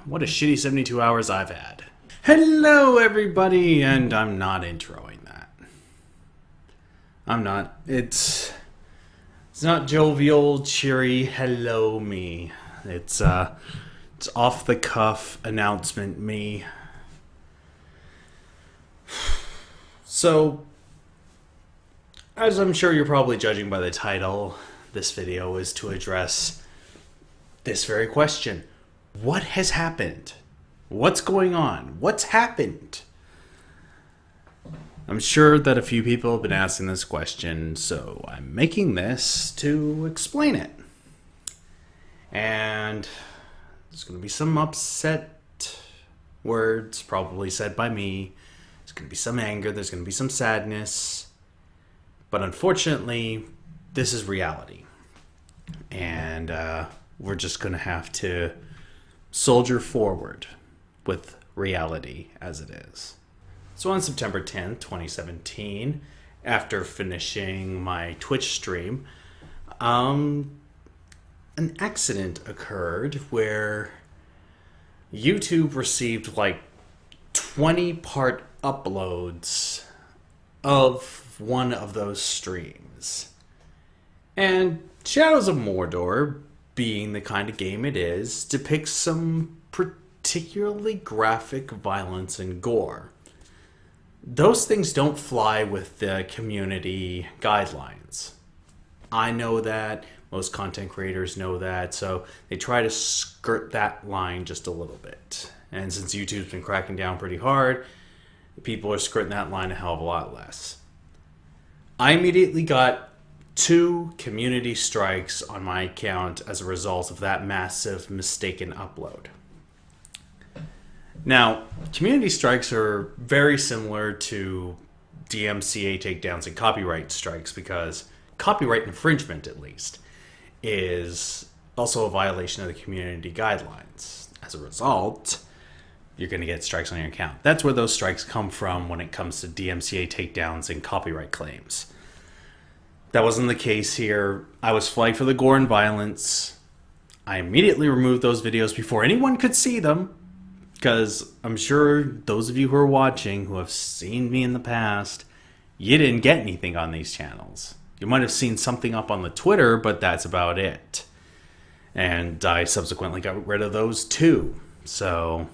What a shitty 72 hours I've had. Hello, everybody, and I'm not introing that. I'm not. It's not jovial, cheery, hello me. It's off the cuff announcement me. So, as I'm sure you're probably judging by the title, this video is to address this very question. What has happened? What's going on? What's happened? I'm sure that a few people have been asking this question, so I'm making this to explain it. And there's going to be some upset words probably said by me. There's going to be some anger. There's going to be some sadness. But unfortunately, this is reality. And we're just going to have to soldier forward with reality as it is. So on September 10th, 2017, after finishing my Twitch stream, an accident occurred where YouTube received like 20-part uploads of one of those streams. And Shadows of Mordor, being the kind of game it is, depicts some particularly graphic violence and gore. Those things don't fly with the community guidelines. I know that, most content creators know that, so they try to skirt that line just a little bit. And since YouTube's been cracking down pretty hard, people are skirting that line a hell of a lot less. I immediately got 2 community strikes on my account as a result of that massive mistaken upload. Now, community strikes are very similar to DMCA takedowns and copyright strikes because copyright infringement, at least, is also a violation of the community guidelines. As a result, you're going to get strikes on your account. That's where those strikes come from when it comes to DMCA takedowns and copyright claims. That wasn't the case here. I was flagged for the gore and violence. I immediately removed those videos before anyone could see them, because I'm sure those of you who are watching, who have seen me in the past, you didn't get anything on these channels. You might have seen something up on the Twitter, but that's about it. And I subsequently got rid of those too. So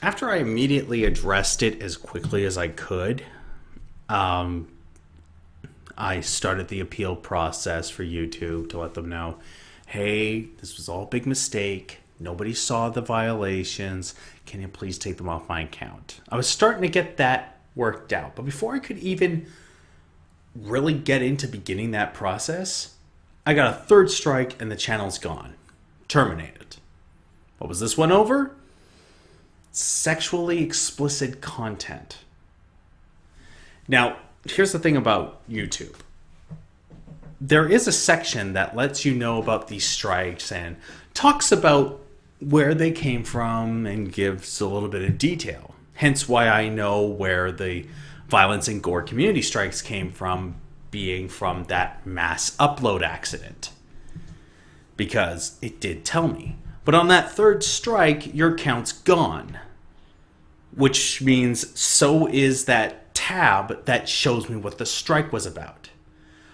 after I immediately addressed it as quickly as I could, I started the appeal process for YouTube to let them know, hey, this was all a big mistake. Nobody saw the violations. Can you please take them off my account? I was starting to get that worked out. But before I could even really get into beginning that process, I got a 3rd strike and the channel's gone. Terminated. What was this one over? Sexually explicit content. Now, here's the thing about YouTube. There is a section that lets you know about these strikes and talks about where they came from and gives a little bit of detail. Hence why I know where the violence and gore community strikes came from, being from that mass upload accident. Because it did tell me. But on that 3rd strike, your account's gone. Which means so is that tab that shows me what the strike was about.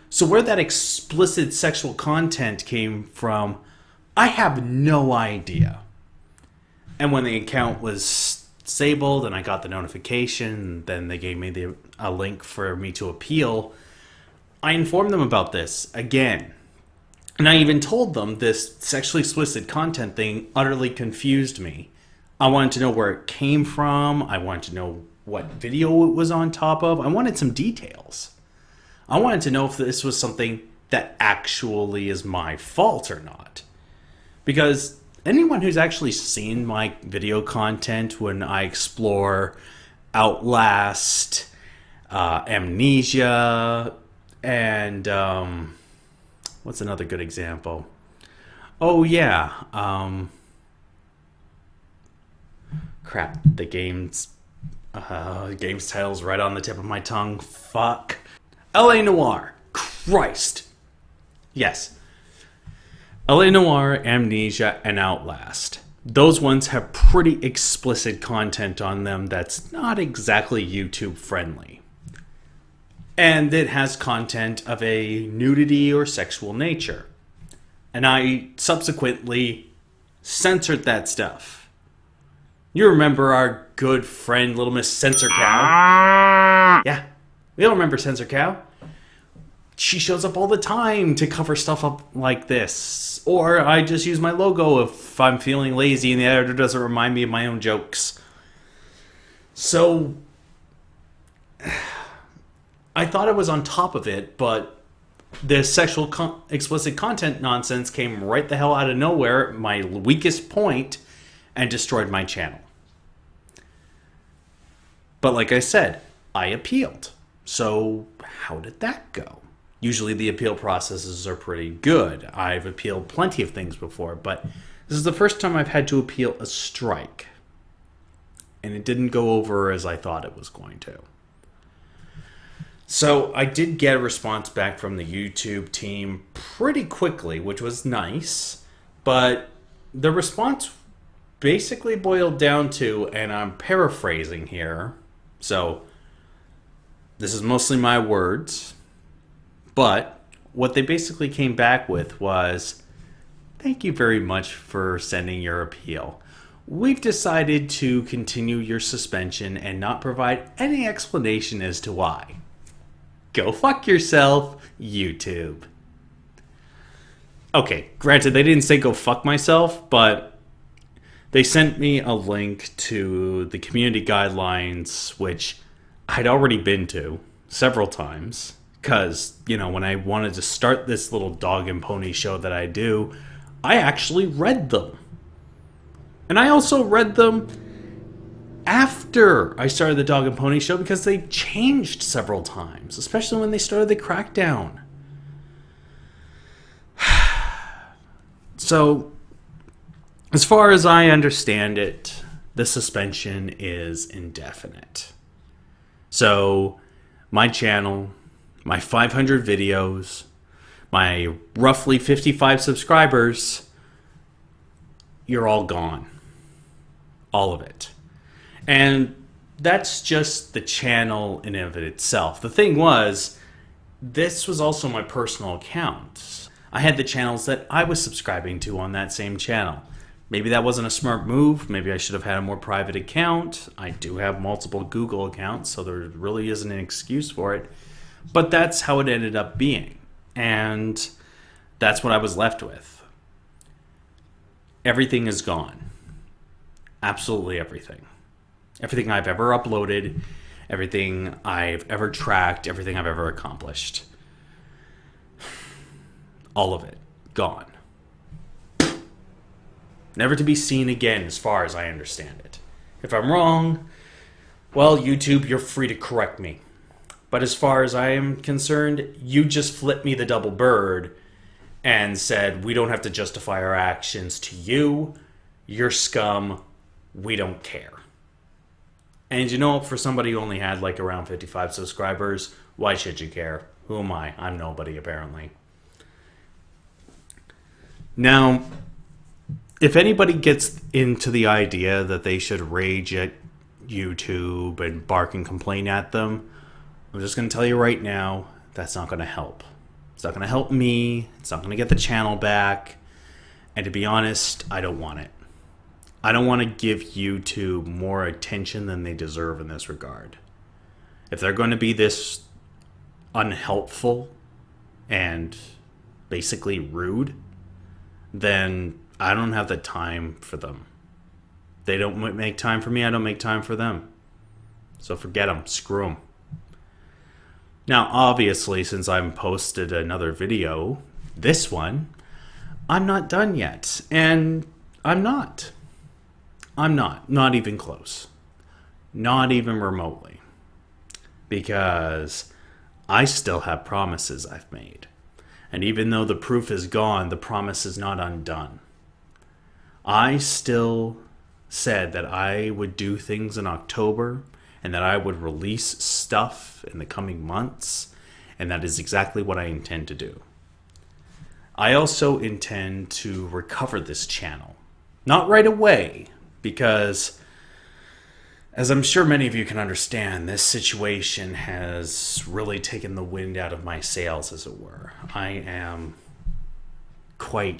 So where that explicit sexual content came from, I have no idea. And when the account was disabled and I got the notification, then they gave me a link for me to appeal, I informed them about this again. And I even told them this sexually explicit content thing utterly confused me. I wanted to know where it came from. I wanted to know what video it was on top of. I wanted some details. I wanted to know if this was something that actually is my fault or not. Because anyone who's actually seen my video content when I explore Outlast, Amnesia, and what's another good example? Oh yeah, crap, the game's title's right on the tip of my tongue. Fuck. L.A. Noire. Christ. Yes. LA Noire, Amnesia, and Outlast. Those ones have pretty explicit content on them that's not exactly YouTube friendly. And it has content of a nudity or sexual nature. And I subsequently censored that stuff. You remember our good friend, Little Miss Censor Cow? Yeah, we all remember Censor Cow. She shows up all the time to cover stuff up like this. Or I just use my logo if I'm feeling lazy and the editor doesn't remind me of my own jokes. So I thought I was on top of it, but the sexual explicit content nonsense came right the hell out of nowhere, my weakest point, and destroyed my channel. But like I said, I appealed. So how did that go? Usually the appeal processes are pretty good. I've appealed plenty of things before, but this is the first time I've had to appeal a strike. And it didn't go over as I thought it was going to. So I did get a response back from the YouTube team pretty quickly, which was nice. But the response basically boiled down to, and I'm paraphrasing here, so this is mostly my words, but what they basically came back with was, thank you very much for sending your appeal. We've decided to continue your suspension and not provide any explanation as to why. Go fuck yourself, YouTube. Okay, granted, they didn't say go fuck myself, but they sent me a link to the community guidelines, which I'd already been to several times. Because, when I wanted to start this little dog and pony show that I do, I actually read them. And I also read them after I started the dog and pony show because they changed several times, especially when they started the crackdown. So, as far as I understand it, the suspension is indefinite. So, my channel, my 500 videos, my roughly 55 subscribers, you're all gone. All of it. And that's just the channel in and of itself. The thing was, this was also my personal account. I had the channels that I was subscribing to on that same channel. Maybe that wasn't a smart move. Maybe I should have had a more private account. I do have multiple Google accounts, so there really isn't an excuse for it. But that's how it ended up being. And that's what I was left with. Everything is gone. Absolutely everything. Everything I've ever uploaded, everything I've ever tracked, everything I've ever accomplished. All of it. Gone. Never to be seen again as far as I understand it. If I'm wrong, well, YouTube, you're free to correct me. But as far as I am concerned, you just flipped me the double bird and said, we don't have to justify our actions to you. You're scum. We don't care. And for somebody who only had around 55 subscribers, why should you care? Who am I? I'm nobody, apparently. Now, if anybody gets into the idea that they should rage at YouTube and bark and complain at them, I'm just going to tell you right now, that's not going to help. It's not going to help me. It's not going to get the channel back. And to be honest, I don't want it. I don't want to give YouTube more attention than they deserve in this regard. If they're going to be this unhelpful and basically rude, then I don't have the time for them. They don't make time for me, I don't make time for them. So forget them. Screw them. Now, obviously, since I've posted another video, this one, I'm not done yet. And I'm not. Not even close. Not even remotely. Because I still have promises I've made. And even though the proof is gone, the promise is not undone. I still said that I would do things in October and that I would release stuff in the coming months, and that is exactly what I intend to do. I also intend to recover this channel. Not right away, because as I'm sure many of you can understand, this situation has really taken the wind out of my sails, as it were. I am quite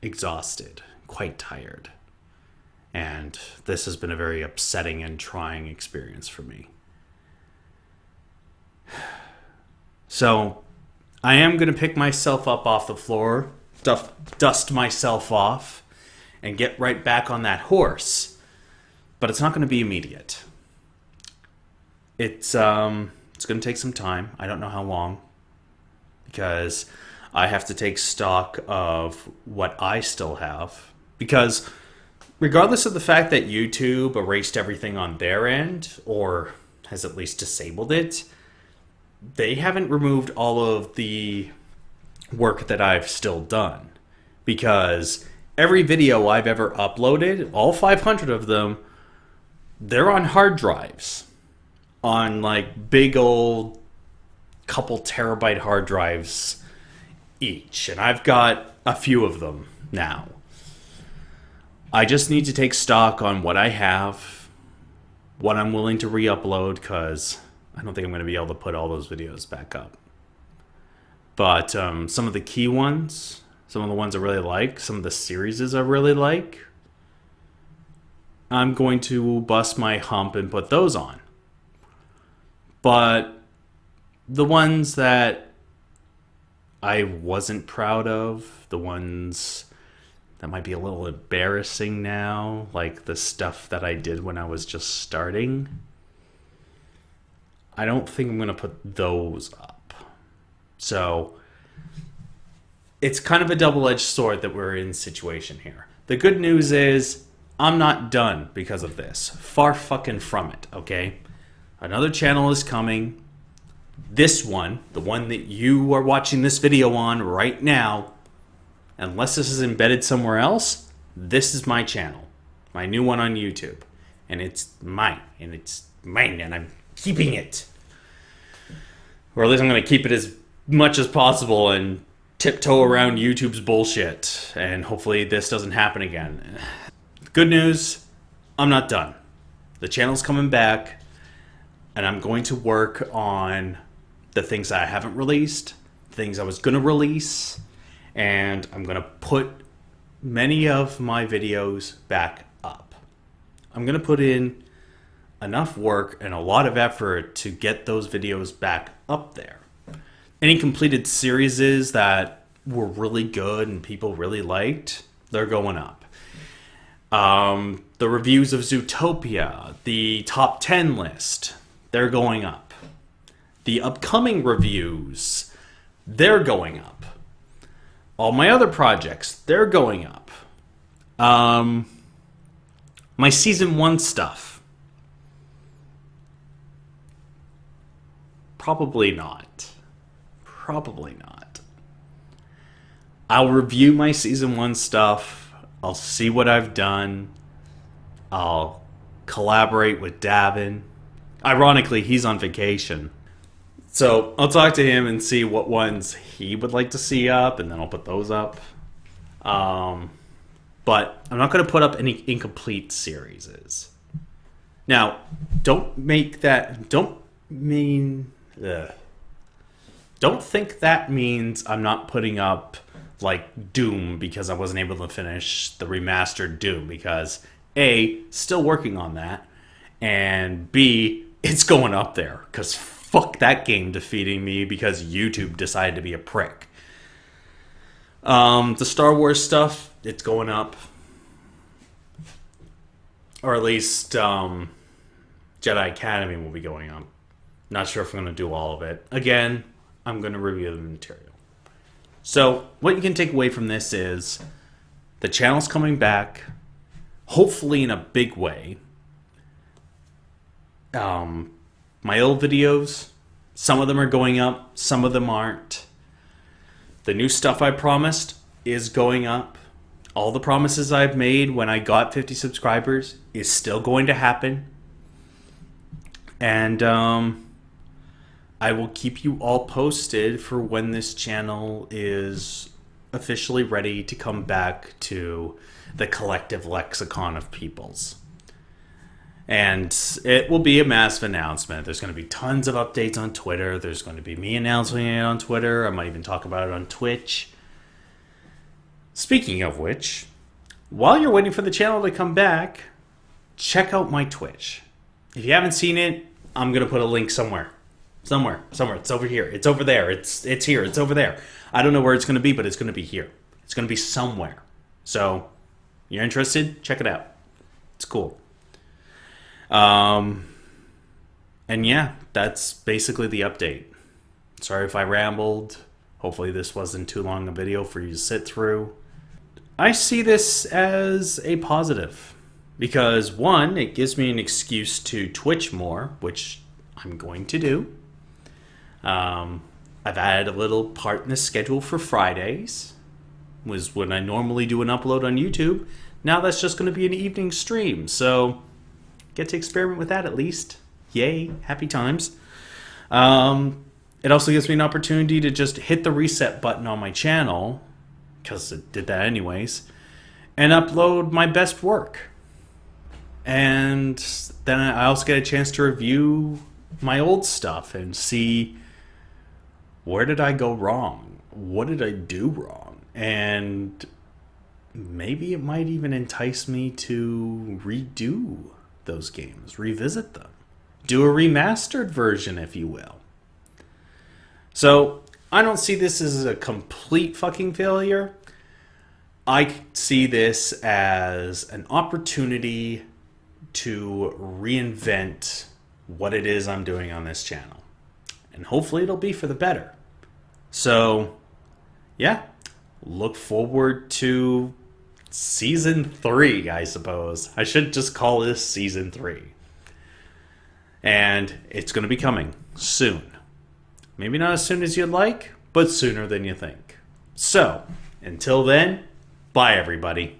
exhausted, quite tired. And this has been a very upsetting and trying experience for me. So, I am going to pick myself up off the floor, dust myself off, and get right back on that horse. But it's not going to be immediate. It's going to take some time. I don't know how long, because I have to take stock of what I still have. Because regardless of the fact that YouTube erased everything on their end, or has at least disabled it, they haven't removed all of the work that I've still done. Because every video I've ever uploaded, all 500 of them, they're on hard drives. On like big old couple terabyte hard drives each. And I've got a few of them now. I just need to take stock on what I have, what I'm willing to re-upload, because I don't think I'm going to be able to put all those videos back up. But some of the key ones, some of the ones I really like, some of the series I really like, I'm going to bust my hump and put those on. But the ones that I wasn't proud of, the ones that might be a little embarrassing now, like the stuff that I did when I was just starting, I don't think I'm going to put those up. So it's kind of a double-edged sword that we're in situation here. The good news is I'm not done because of this. Far fucking from it, okay? Another channel is coming. This one, the one that you are watching this video on right now, unless this is embedded somewhere else, this is my channel. My new one on YouTube. And it's mine. And I'm keeping it. Or at least I'm going to keep it as much as possible and tiptoe around YouTube's bullshit. And hopefully this doesn't happen again. Good news, I'm not done. The channel's coming back. And I'm going to work on the things I haven't released. Things I was going to release. And I'm going to put many of my videos back up. I'm going to put in enough work and a lot of effort to get those videos back up there. Any completed series that were really good and people really liked, they're going up. The reviews of Zootopia, the top 10 list, they're going up. The upcoming reviews, they're going up. All my other projects, they're going up. My season 1 stuff, probably not. Probably not. I'll review my season 1 stuff. I'll see what I've done. I'll collaborate with Davin. Ironically, he's on vacation. So I'll talk to him and see what ones he would like to see up, and then I'll put those up. But I'm not going to put up any incomplete series. Now, don't think that means I'm not putting up like Doom because I wasn't able to finish the remastered Doom, because A, still working on that, and B, it's going up there because fuck that game defeating me because YouTube decided to be a prick. The Star Wars stuff, it's going up. Or at least Jedi Academy will be going up. Not sure if I'm going to do all of it. Again, I'm going to review the material. So, what you can take away from this is the channel's coming back, hopefully in a big way. My old videos, some of them are going up, some of them aren't. The new stuff I promised is going up. All the promises I've made when I got 50 subscribers is still going to happen. And I will keep you all posted for when this channel is officially ready to come back to the collective lexicon of peoples. And it will be a massive announcement. There's going to be tons of updates on Twitter. There's going to be me announcing it on Twitter. I might even talk about it on Twitch. Speaking of which, while you're waiting for the channel to come back, check out my Twitch. If you haven't seen it, I'm going to put a link somewhere. Somewhere. It's over here. It's over there. It's here. It's over there. I don't know where it's going to be, but it's going to be here. It's going to be somewhere. So, you're interested? Check it out. It's cool. And yeah, that's basically the update. Sorry if I rambled. Hopefully this wasn't too long a video for you to sit through. I see this as a positive because, one, it gives me an excuse to Twitch more, which I'm going to do. I've added a little part in the schedule for Fridays, was when I normally do an upload on YouTube. Now that's just going to be an evening stream, so get to experiment with that at least. Yay, happy times. It also gives me an opportunity to just hit the reset button on my channel, because it did that anyways, and upload my best work. And then I also get a chance to review my old stuff and see where did I go wrong? What did I do wrong? And maybe it might even entice me to redo those games, revisit them, do a remastered version, if you will. So I don't see this as a complete fucking failure. I see this as an opportunity to reinvent what it is I'm doing on this channel. And hopefully it'll be for the better. So, yeah, look forward to Season 3, I suppose. I should just call this Season 3. And it's going to be coming soon. Maybe not as soon as you'd like, but sooner than you think. So, until then, bye everybody.